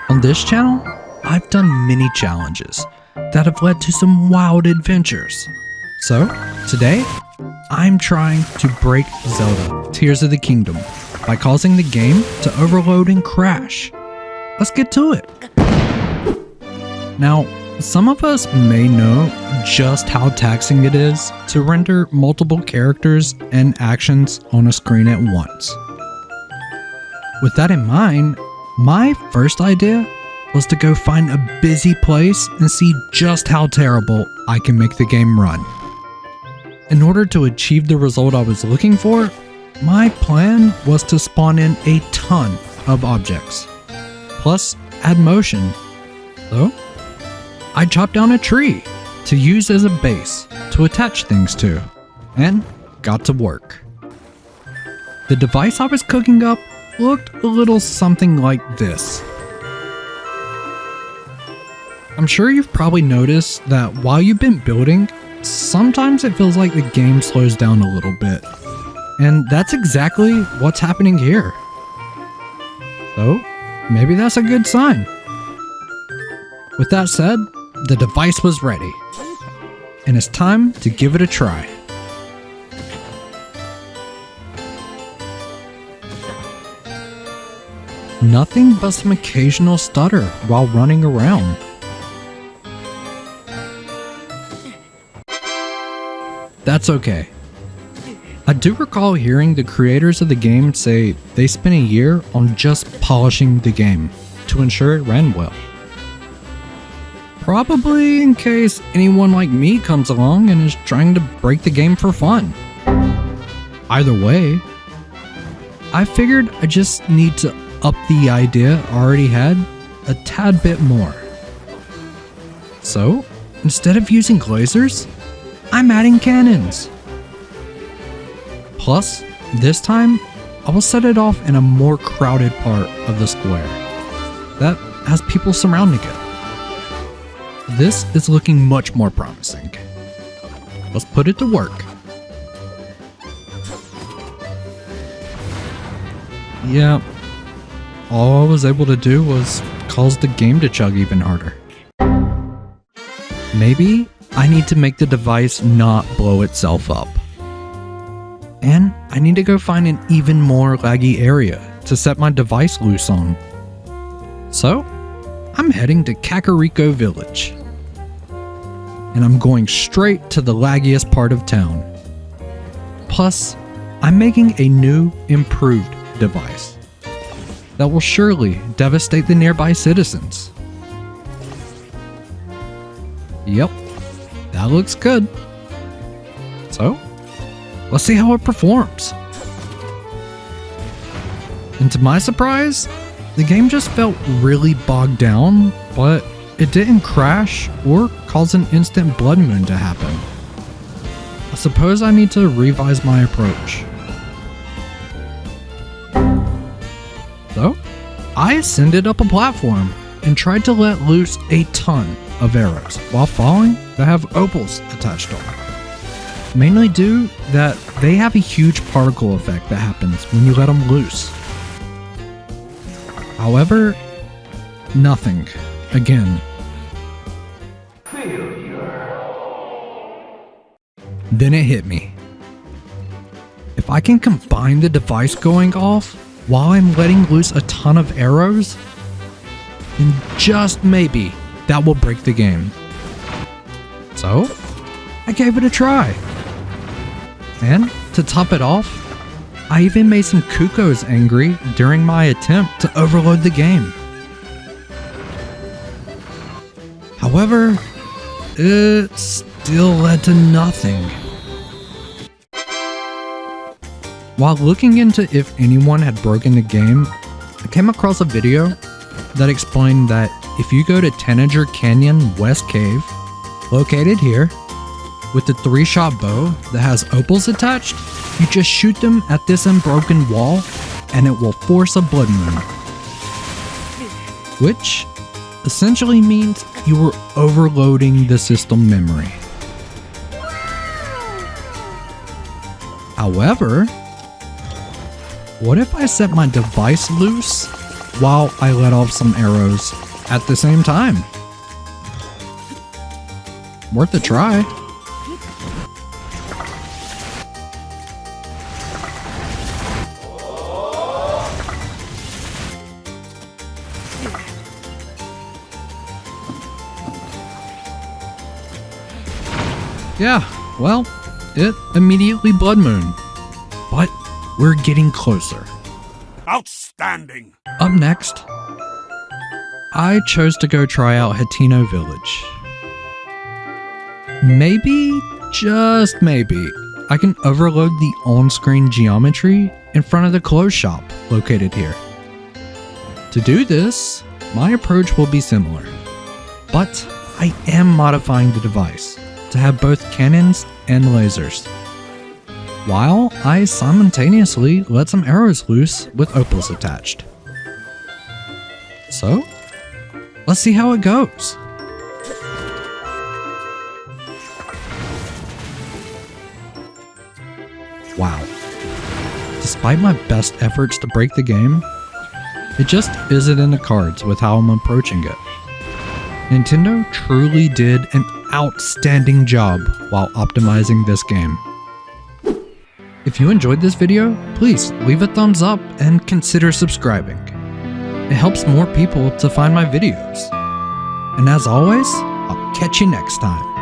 On this channel, I've done many challenges that have led to some wild adventures. So, today, I'm trying to break Zelda Tears of the Kingdom by causing the game to overload and crash. Let's get to it. Now, some of us may know just how taxing it is to render multiple characters and actions on a screen at once. With that in mind, my first idea was to go find a busy place and see just how terrible I can make the game run. In order to achieve the result I was looking for, my plan was to spawn in a ton of objects, plus add motion. So, I chopped down a tree to use as a base to attach things to, and got to work. The device I was cooking up looked a little something like this. I'm sure you've probably noticed that while you've been building, sometimes it feels like the game slows down a little bit. And that's exactly what's happening here. So, maybe that's a good sign. With that said, the device was ready, and it's time to give it a try. Nothing but some occasional stutter while running around. That's okay. I do recall hearing the creators of the game say they spent a year on just polishing the game to ensure it ran well. Probably in case anyone like me comes along and is trying to break the game for fun. Either way, I figured I just need to up the idea I already had a tad bit more. So, instead of using lasers, I'm adding cannons. Plus, this time, I will set it off in a more crowded part of the square that has people surrounding it. This is looking much more promising. Let's put it to work. Yeah, all I was able to do was cause the game to chug even harder. Maybe I need to make the device not blow itself up. And I need to go find an even more laggy area to set my device loose on. So, I'm heading to Kakariko Village. And I'm going straight to the laggiest part of town. Plus, I'm making a new, improved device that will surely devastate the nearby citizens. Yep, that looks good. So, let's see how it performs. And to my surprise, the game just felt really bogged down, but it didn't crash or cause an instant blood moon to happen. I suppose I need to revise my approach. So, I ascended up a platform and tried to let loose a ton of arrows while falling that have opals attached to them. Mainly due that they have a huge particle effect that happens when you let them loose. However, nothing. Again. Then it hit me. If I can combine the device going off while I'm letting loose a ton of arrows, then just maybe that will break the game. So, I gave it a try. And to top it off, I even made some Cuckoos angry during my attempt to overload the game. However, it still led to nothing. While looking into if anyone had broken the game, I came across a video that explained that if you go to Tanager Canyon West Cave, located here, with the 3-shot bow that has opals attached, you just shoot them at this unbroken wall and it will force a blood moon. Which essentially means you were overloading the system memory. However, what if I set my device loose while I let off some arrows at the same time. Worth a try. Yeah, well, it immediately Blood Moon. But we're getting closer. Outstanding! Up next, I chose to go try out Hateno Village. Maybe, just maybe, I can overload the on-screen geometry in front of the clothes shop located here. To do this, my approach will be similar, but I am modifying the device to have both cannons and lasers, while I simultaneously let some arrows loose with opals attached. So, let's see how it goes. Wow. Despite my best efforts to break the game, it just isn't in the cards with how I'm approaching it. Nintendo truly did an outstanding job while optimizing this game. If you enjoyed this video, please leave a thumbs up and consider subscribing. It helps more people to find my videos. And as always, I'll catch you next time.